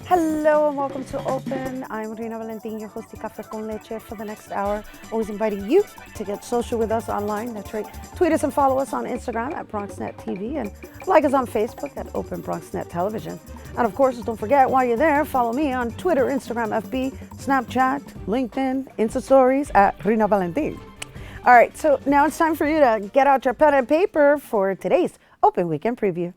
Hello and welcome to Open. I'm Rhina Valentin, your host of Café con Leche for the next hour. Always inviting you to get social with us online. That's right. Tweet us and follow us on Instagram at BronxNet TV and like us on Facebook at Open BronxNet Television. And of course, don't forget while you're there, follow me on Twitter, Instagram, FB, Snapchat, LinkedIn, Insta Stories at Rhina Valentin. All right, so now it's time for you to get out your pen and paper for today's Open Weekend Preview.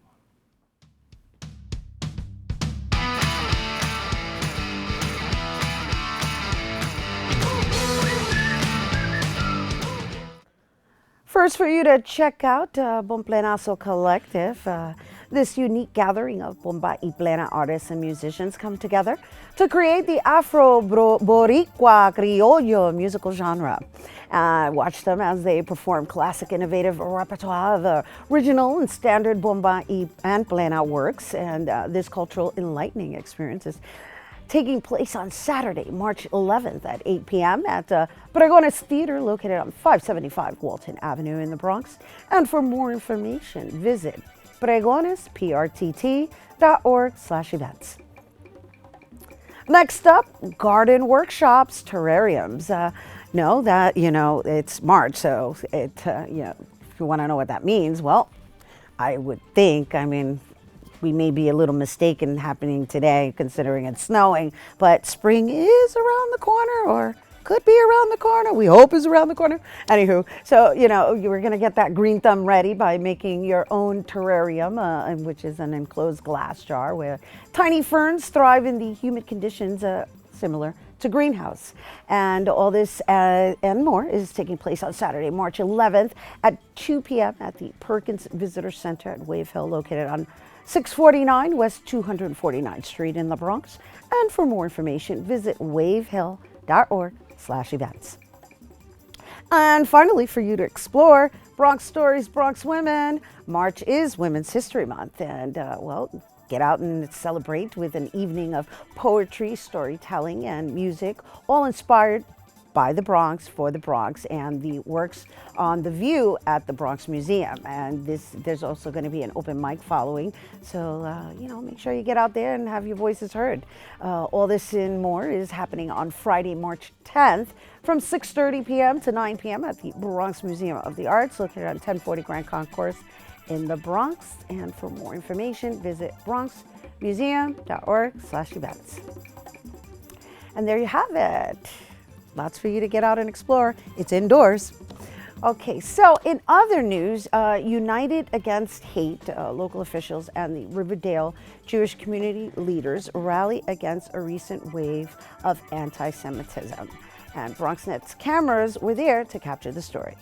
First, for you to check out Bon Plenazo Collective. This unique gathering of bomba y plena artists and musicians come together to create the Afro-Boricua Criollo musical genre. Watch them as they perform classic, innovative repertoire of original and standard bomba y and plena works, and this cultural enlightening experience is taking place on Saturday, March 11th at 8 p.m. at Pregones Theater, located on 575 Walton Avenue in the Bronx. And for more information, visit pregonesprtt.org/events. Next up, garden workshops, terrariums. Know that, it's March, so if you want to know what that means, well, I would think, we may be a little mistaken happening today considering it's snowing, but spring is around the corner, or could be around the corner. We hope is around the corner. Anywho, so, you're going to get that green thumb ready by making your own terrarium, which is an enclosed glass jar where tiny ferns thrive in the humid conditions similar to greenhouse. And all this and more is taking place on Saturday, March 11th at 2 p.m. at the Perkins Visitor Center at Wave Hill, located on 649 West 249th Street in the Bronx. And for more information, visit wavehill.org/events. And finally, for you to explore Bronx Stories, Bronx Women. March is Women's History Month, and get out and celebrate with an evening of poetry, storytelling, and music, all inspired by the Bronx, for the Bronx, and the works on the view at the Bronx Museum. And there's also going to be an open mic following, so make sure you get out there and have your voices heard. All this and more is happening on Friday, March 10th from 6:30 p.m. to 9 p.m. at the Bronx Museum of the Arts, located on 1040 Grand Concourse in the Bronx. And for more information, visit bronxmuseum.org/events. And there you have it. Lots for you to get out and explore. It's indoors. Okay, so in other news, United Against Hate, local officials and the Riverdale Jewish community leaders rally against a recent wave of anti-Semitism. And BronxNet's cameras were there to capture the story.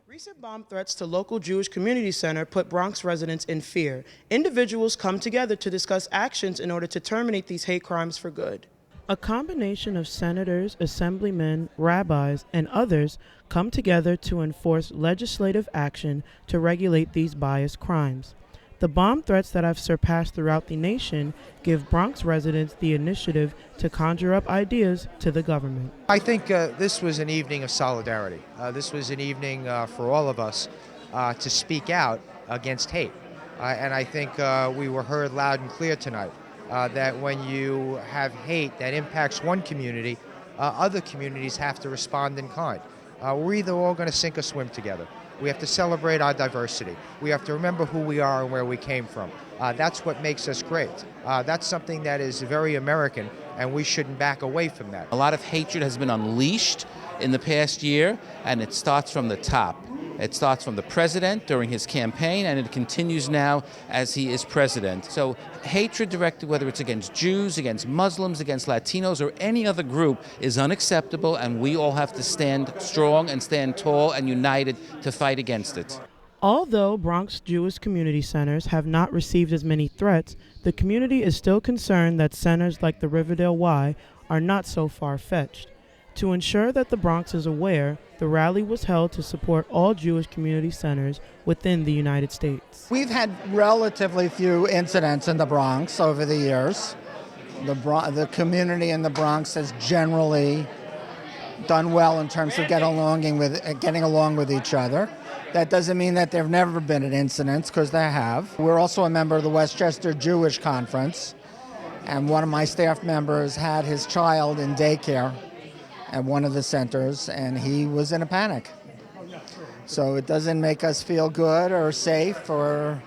Recent bomb threats to local Jewish community center put Bronx residents in fear. Individuals come together to discuss actions in order to terminate these hate crimes for good. A combination of senators, assemblymen, rabbis, and others come together to enforce legislative action to regulate these biased crimes. The bomb threats that have surpassed throughout the nation give Bronx residents the initiative to conjure up ideas to the government. I think this was an evening of solidarity. This was an evening for all of us to speak out against hate. And I think we were heard loud and clear tonight. That when you have hate that impacts one community, other communities have to respond in kind. We're either all going to sink or swim together. We have to celebrate our diversity. We have to remember who we are and where we came from. That's what makes us great. That's something that is very American, and we shouldn't back away from that. A lot of hatred has been unleashed in the past year, and it starts from the top. It starts from the president during his campaign, and it continues now as he is president. So hatred directed, whether it's against Jews, against Muslims, against Latinos, or any other group, is unacceptable, and we all have to stand strong and stand tall and united to fight against it. Although Bronx Jewish community centers have not received as many threats, the community is still concerned that centers like the Riverdale Y are not so far-fetched. To ensure that the Bronx is aware, the rally was held to support all Jewish community centers within the United States. We've had relatively few incidents in the Bronx over the years. The community in the Bronx has generally done well in terms of getting along with each other. That doesn't mean that there have never been incidents, because there have. We're also a member of the Westchester Jewish Conference, And one of my staff members had his child in daycare at one of the centers, and he was in a panic. So it doesn't make us feel good or safe, or,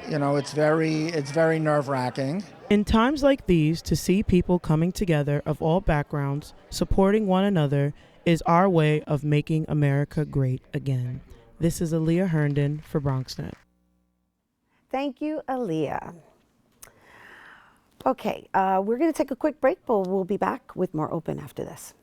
it's very nerve-wracking. In times like these, to see people coming together of all backgrounds, supporting one another, is our way of making America great again. This is Aaliyah Herndon for BronxNet. Thank you, Aaliyah. Okay, we're going to take a quick break, but we'll be back with more Open after this.